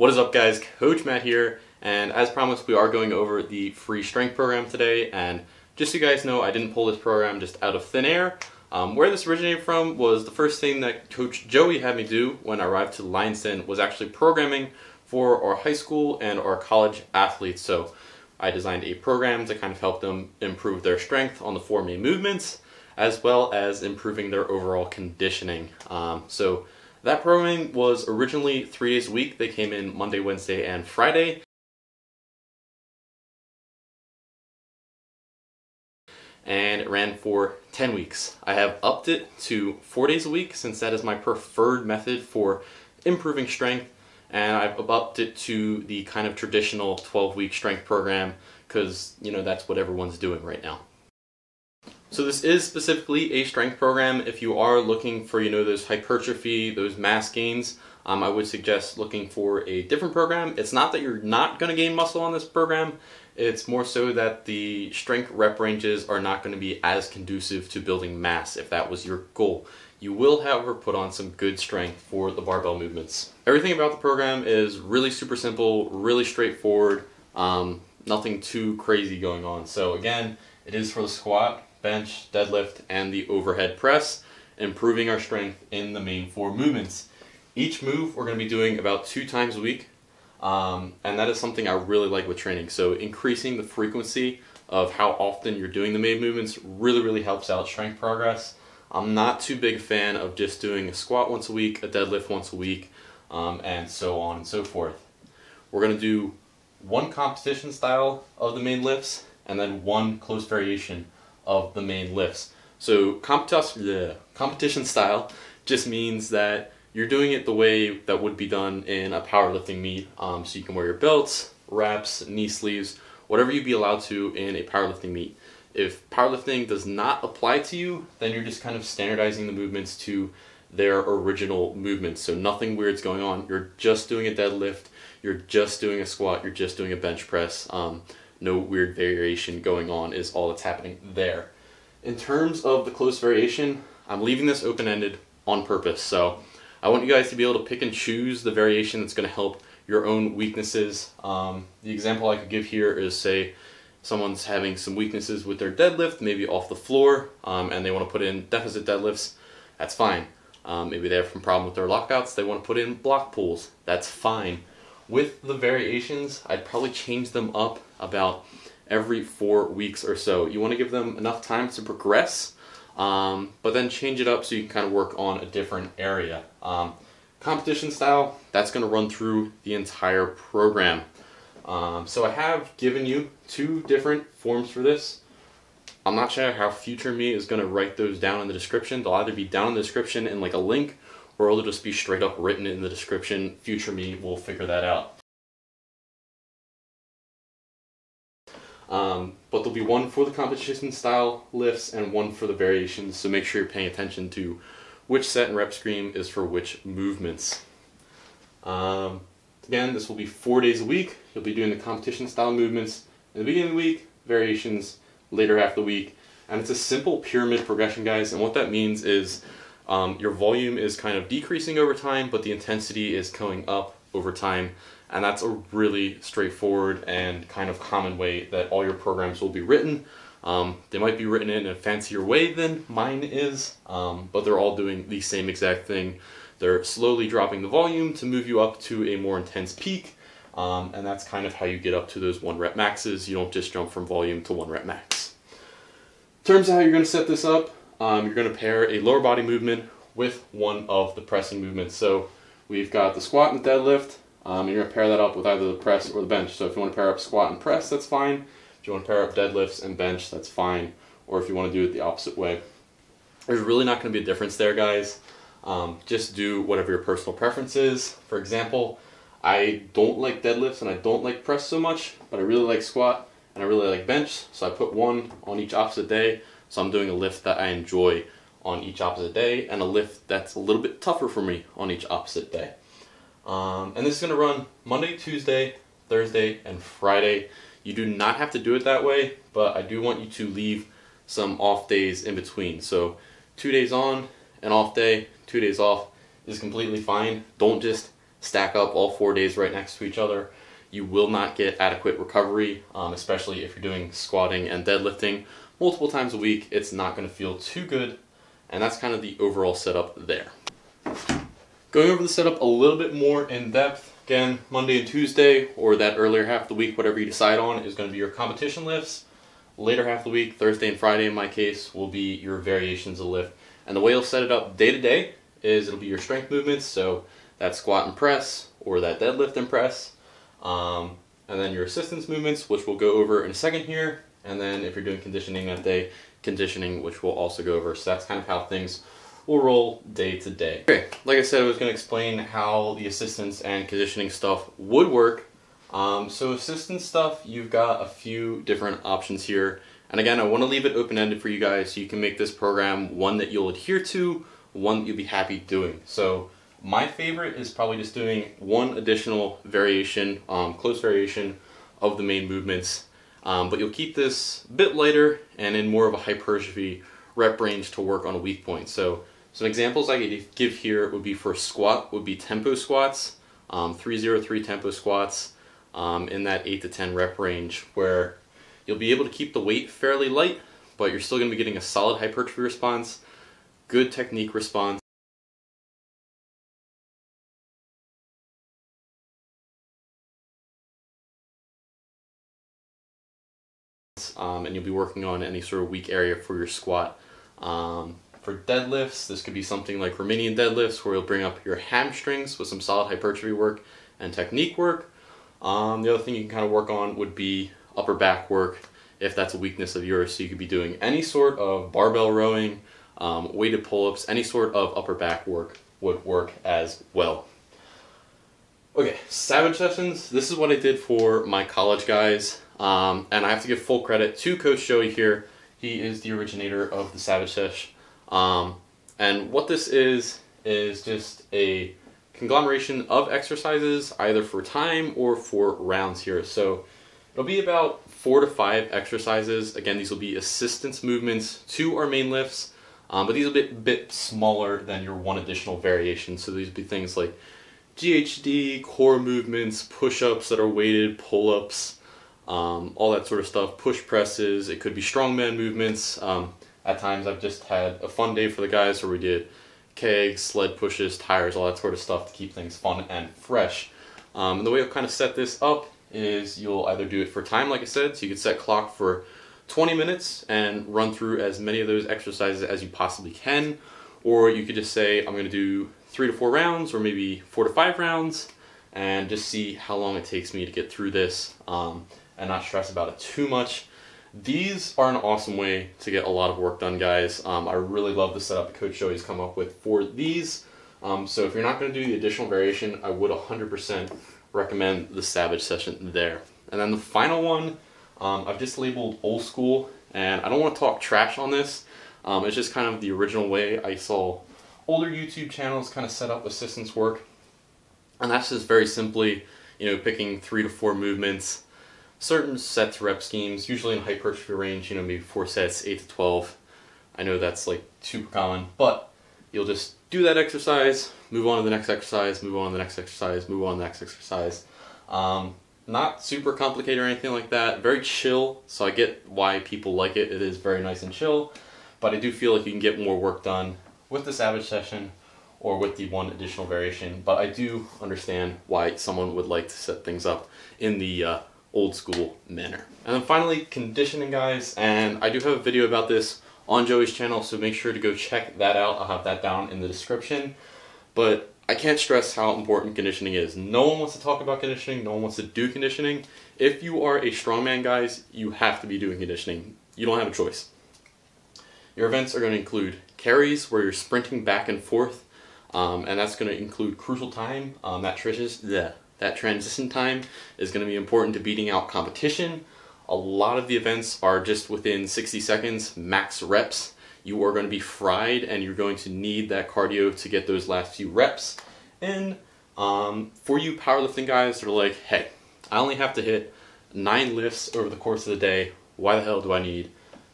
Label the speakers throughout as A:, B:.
A: What is up, guys? Coach Matt here, and as promised we are going over the free strength program today. And just so you guys know, I didn't pull this program just out of thin air. Where this originated from was the first thing that Coach Joey had me do when I arrived to Lionston was actually programming for our high school and our college athletes. So I designed a program to kind of help them improve their strength on the 4 main movements, as well as improving their overall conditioning. So that programming was originally 3 days a week. They came in Monday, Wednesday, and Friday. And it ran for 10 weeks. I have upped it to 4 days a week since that is my preferred method for improving strength. And I've upped it to the kind of traditional 12-week strength program because, you know, that's what everyone's doing right now. So this is specifically a strength program. If you are looking for, you know, those hypertrophy, those mass gains, I would suggest looking for a different program. It's not that you're not going to gain muscle on this program. It's more so that the strength rep ranges are not going to be as conducive to building mass if that was your goal. You will, however, put on some good strength for the barbell movements. Everything about the program is really super simple, really straightforward, nothing too crazy going on. So again, it is for the squat, bench, deadlift, and the overhead press, improving our strength in the main 4 movements. Each move we're going to be doing about 2 times a week, and that is something I really like with training. So increasing the frequency of how often you're doing the main movements really helps out strength progress. I'm not too big a fan of just doing a squat once a week, a deadlift once a week, and so on and so forth. We're going to do 1 competition style of the main lifts, and then 1 close variation of the main lifts. So competition style just means that you're doing it the way that would be done in a powerlifting meet. So you can wear your belts, wraps, knee sleeves, whatever you'd be allowed to in a powerlifting meet. If powerlifting does not apply to you, then you're just kind of standardizing the movements to their original movements. So nothing weird's going on. You're just doing a deadlift, you're just doing a squat, you're just doing a bench press. No weird variation going on is all that's happening there. In terms of the close variation, I'm leaving this open-ended on purpose. So I want you guys to be able to pick and choose the variation that's going to help your own weaknesses. The example I could give here is, say someone's having some weaknesses with their deadlift, maybe off the floor, and they want to put in deficit deadlifts. That's fine. Maybe they have some problem with their lockouts, they want to put in block pulls. That's fine. With the variations, I'd probably change them up about every 4 weeks or so. You want to give them enough time to progress, but then change it up so you can kind of work on a different area. Competition style, that's going to run through the entire program. So I have given you 2 different forms for this. I'm not sure how future me is going to write those down in the description. They'll either be down in the description in like a link, or it'll just be straight up written in the description. Future me will figure that out. But there'll be 1 for the competition style lifts and 1 for the variations, so make sure you're paying attention to which set and rep scheme is for which movements. Again, this will be 4 days a week. You'll be doing the competition style movements in the beginning of the week, variations later half the week, and it's a simple pyramid progression, guys. And what that means is your volume is kind of decreasing over time, but the intensity is going up over time. And that's a really straightforward and kind of common way that all your programs will be written. They might be written in a fancier way than mine is, but they're all doing the same exact thing. They're slowly dropping the volume to move you up to a more intense peak, and that's kind of how you get up to those 1 rep maxes. You don't just jump from volume to 1 rep max. In terms of how you're going to set this up, you're going to pair a lower body movement with 1 of the pressing movements. So we've got the squat and the deadlift. You're going to pair that up with either the press or the bench. So if you want to pair up squat and press, that's fine. If you want to pair up deadlifts and bench, that's fine. Or if you want to do it the opposite way. There's really not going to be a difference there, guys. Just do whatever your personal preference is. For example, I don't like deadlifts and I don't like press so much, but I really like squat and I really like bench. So I put 1 on each opposite day. So I'm doing a lift that I enjoy on each opposite day, and a lift that's a little bit tougher for me on each opposite day. And this is going to run Monday, Tuesday, Thursday, and Friday. You do not have to do it that way, but I do want you to leave some off days in between. So 2 days on, an off day, 2 days off is completely fine. Don't just stack up all 4 days right next to each other, you will not get adequate recovery, especially if you're doing squatting and deadlifting multiple times a week. It's not going to feel too good, and that's kind of the overall setup there. Going over the setup a little bit more in depth, again, Monday and Tuesday, or that earlier half of the week, whatever you decide on, is going to be your competition lifts. Later half of the week, Thursday and Friday in my case, will be your variations of lift. And the way you'll set it up day to day is it'll be your strength movements, so that squat and press, or that deadlift and press, and then your assistance movements, which we'll go over in a second here, and then if you're doing conditioning that day, conditioning, which we'll also go over. So that's kind of how things will roll day to day. Okay, like I said, I was going to explain how the assistance and conditioning stuff would work. So assistance stuff, you've got a few different options here. And again, I want to leave it open-ended for you guys so you can make this program one that you'll adhere to, one that you'll be happy doing. So my favorite is probably just doing one additional variation, close variation of the main movements. But you'll keep this a bit lighter and in more of a hypertrophy rep range to work on a weak point. So some examples I could give here would be for squat, would be tempo squats, 303 tempo squats in that 8 to 10 rep range, where you'll be able to keep the weight fairly light, but you're still going to be getting a solid hypertrophy response, good technique response. And you'll be working on any sort of weak area for your squat. For deadlifts, this could be something like Romanian deadlifts, where you'll bring up your hamstrings with some solid hypertrophy work and technique work. The other thing you can kind of work on would be upper back work, if that's a weakness of yours. So you could be doing any sort of barbell rowing, weighted pull-ups, any sort of upper back work would work as well. Okay, Savage sessions. This is what I did for my college guys. And I have to give full credit to Coach Joey here. He is the originator of the Savage Sesh. And what this is just a conglomeration of exercises, either for time or for rounds here. So it'll be about 4 to 5 exercises. Again, these will be assistance movements to our main lifts, but these will be a bit smaller than your one additional variation. So these will be things like GHD, core movements, push-ups that are weighted, pull-ups, all that sort of stuff, push presses. It could be strongman movements. At times I've just had a fun day for the guys where we did kegs, sled pushes, tires, all that sort of stuff to keep things fun and fresh. And the way I'll kind of set this up is you'll either do it for time, like I said, so you could set clock for 20 minutes and run through as many of those exercises as you possibly can, or you could just say, I'm going to do 3 to 4 rounds, or maybe 4 to 5 rounds, and just see how long it takes me to get through this, and not stress about it too much. These are an awesome way to get a lot of work done, guys. I really love the setup that Coach Joey's come up with for these. So if you're not going to do the additional variation, I would 100% recommend the Savage session there. And then the final one, I've just labeled old school, and I don't want to talk trash on this. It's just kind of the original way I saw older YouTube channels kind of set up assistance work. And that's just very simply, picking 3 to 4 movements, certain sets, rep schemes, usually in hypertrophy range, maybe 4 sets, 8 to 12. I know that's like super common, but you'll just do that exercise, move on to the next exercise, move on to the next exercise, move on to the next exercise. Not super complicated or anything like that, very chill, so I get why people like it. It is very nice and chill, but I do feel like you can get more work done with the Savage session or with the one additional variation, but I do understand why someone would like to set things up in the old school manner. And then finally, conditioning, guys, and I do have a video about this on Joey's channel, so make sure to go check that out. I'll have that down in the description. But I can't stress how important conditioning is. No one wants to talk about conditioning, no one wants to do conditioning. If you are a strongman, guys, you have to be doing conditioning. You don't have a choice. Your events are going to include carries, where you're sprinting back and forth, and that's going to include crucial time. That transition time is going to be important to beating out competition. A lot of the events are just within 60 seconds, max reps. You are going to be fried, and you're going to need that cardio to get those last few reps. And for you powerlifting guys that are like, hey, I only have to hit 9 lifts over the course of the day. Why the hell do I need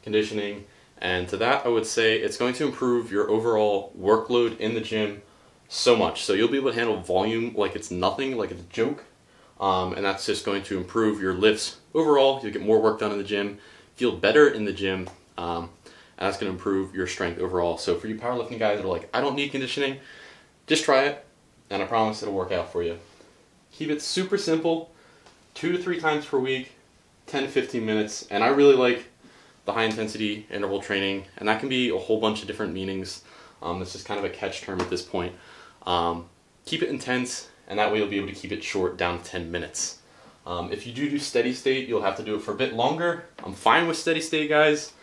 A: conditioning? And to that, I would say it's going to improve your overall workload in the gym so much. So you'll be able to handle volume like it's nothing, like it's a joke. And that's just going to improve your lifts overall. You'll get more work done in the gym, feel better in the gym, and that's going to improve your strength overall. So for you powerlifting guys that are like, I don't need conditioning, just try it, and I promise it'll work out for you. Keep it super simple, 2 to 3 times per week, 10 to 15 minutes, and I really like the high intensity interval training, and that can be a whole bunch of different meanings. It's just kind of a catch term at this point. Keep it intense, and that way you'll be able to keep it short, down to 10 minutes. If you do steady state, you'll have to do it for a bit longer. I'm fine with steady state, guys,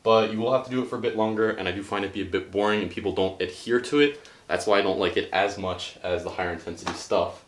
A: but you will have to do it for a bit longer, and I do find it to be a bit boring and people don't adhere to it. That's why I don't like it as much as the higher intensity stuff.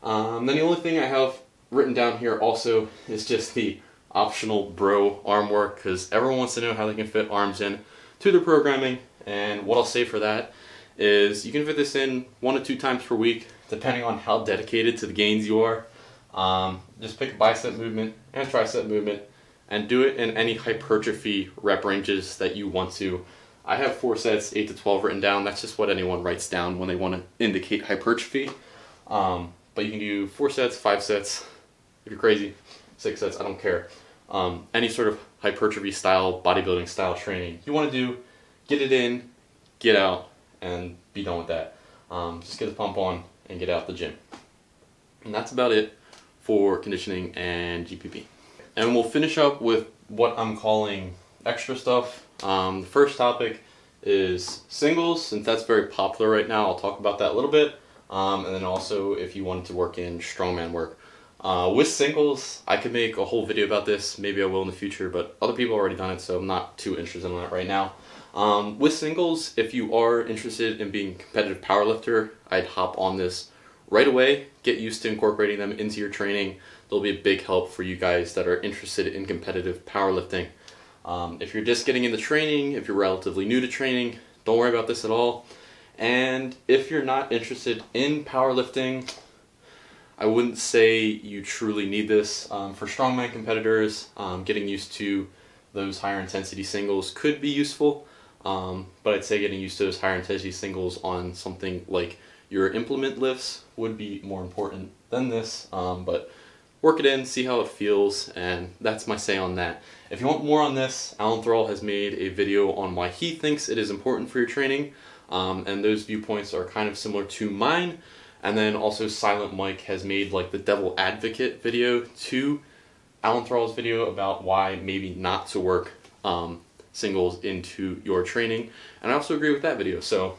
A: Then the only thing I have written down here also is just the optional bro arm work, because everyone wants to know how they can fit arms in to their programming, and what I'll say for that is you can fit this in 1 to 2 times per week, depending on how dedicated to the gains you are. Just pick a bicep movement and a tricep movement and do it in any hypertrophy rep ranges that you want to. I have 4 sets, 8 to 12 written down. That's just what anyone writes down when they want to indicate hypertrophy. But you can do 4 sets, 5 sets, if you're crazy, 6 sets, I don't care. Any sort of hypertrophy style, bodybuilding style training you want to do, get it in, get out, and be done with that. Just get the pump on and get out the gym. And that's about it for conditioning and GPP. And we'll finish up with what I'm calling extra stuff. The first topic is singles, since that's very popular right now. I'll talk about that a little bit. And then also if you wanted to work in strongman work. With singles, I could make a whole video about this. Maybe I will in the future, but other people have already done it, so I'm not too interested in that right now. With singles, if you are interested in being a competitive powerlifter, I'd hop on this right away. Get used to incorporating them into your training. They'll be a big help for you guys that are interested in competitive powerlifting. If you're just getting into training, if you're relatively new to training, don't worry about this at all. And if you're not interested in powerlifting, I wouldn't say you truly need this. For strongman competitors, getting used to those higher intensity singles could be useful, but I'd say getting used to those higher intensity singles on something like your implement lifts would be more important than this, but work it in, see how it feels, and that's my say on that. If you want more on this, Alan Thrall has made a video on why he thinks it is important for your training, and those viewpoints are kind of similar to mine. And then also Silent Mike has made like the devil advocate video to Alan Thrall's video about why maybe not to work singles into your training. And I also agree with that video. So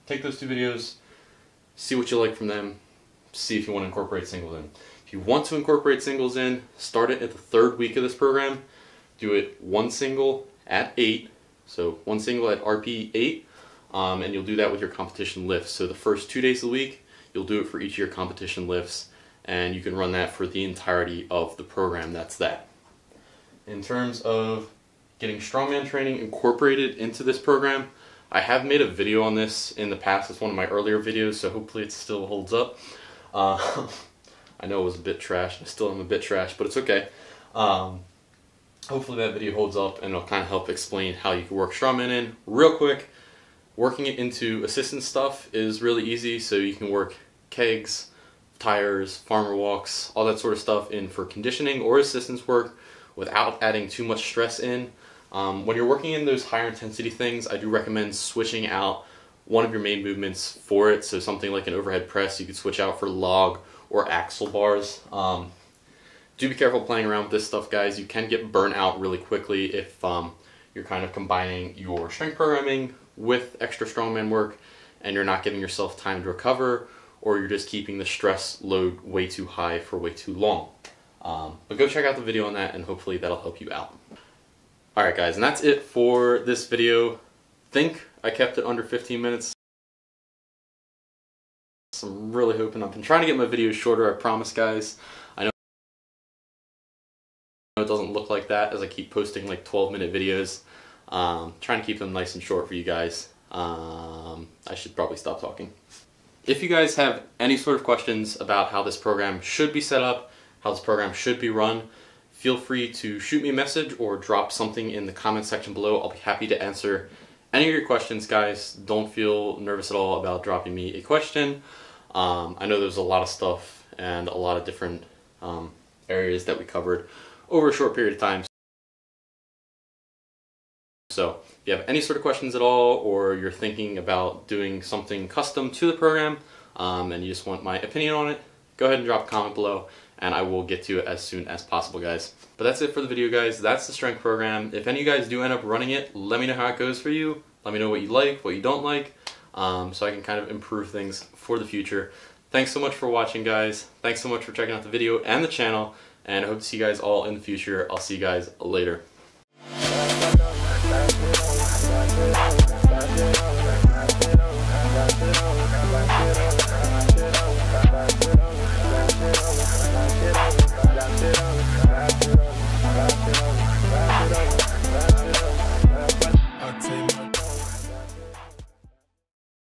A: take those 2 videos, see what you like from them, see if you want to incorporate singles in. If you want to incorporate singles in, start it at the 3rd week of this program. Do it 1 single at 8, so 1 single at RP 8, and you'll do that with your competition lifts. So the first 2 days of the week, you'll do it for each of your competition lifts, and you can run that for the entirety of the program. That's that. In terms of getting strongman training incorporated into this program, I have made a video on this in the past. It's one of my earlier videos, so hopefully it still holds up. I know it was a bit trash. I still am a bit trash, but it's okay. Hopefully that video holds up, and it'll kind of help explain how you can work strongman in. Real quick, working it into assistance stuff is really easy, so you can work kegs, tires, farmer walks, all that sort of stuff in for conditioning or assistance work without adding too much stress in. When you're working in those higher intensity things, I do recommend switching out one of your main movements for it. So something like an overhead press, you could switch out for log or axle bars. Do be careful playing around with this stuff, guys. You can get burnt out really quickly if you're kind of combining your strength programming with extra strongman work and you're not giving yourself time to recover, or you're just keeping the stress load way too high for way too long. But go check out the video on that, and hopefully that'll help you out. Alright guys, and that's it for this video. I think I kept it under 15 minutes. So I'm really hoping. I've been trying to get my videos shorter, I promise guys. I know it doesn't look like that as I keep posting like 12-minute videos. Trying to keep them nice and short for you guys. I should probably stop talking. If you guys have any sort of questions about how this program should be set up, how this program should be run, feel free to shoot me a message or drop something in the comment section below. I'll be happy to answer any of your questions, guys, don't feel nervous at all about dropping me a question. I know there's a lot of stuff and a lot of different areas that we covered over a short period of time. So if you have any sort of questions at all, or you're thinking about doing something custom to the program, and you just want my opinion on it, go ahead and drop a comment below, and I will get to it as soon as possible, guys. But that's it for the video, guys. That's the strength program. If any of you guys do end up running it, let me know how it goes for you. Let me know what you like, what you don't like, so I can kind of improve things for the future. Thanks so much for watching, guys. Thanks so much for checking out the video and the channel, and I hope to see you guys all in the future. I'll see you guys later.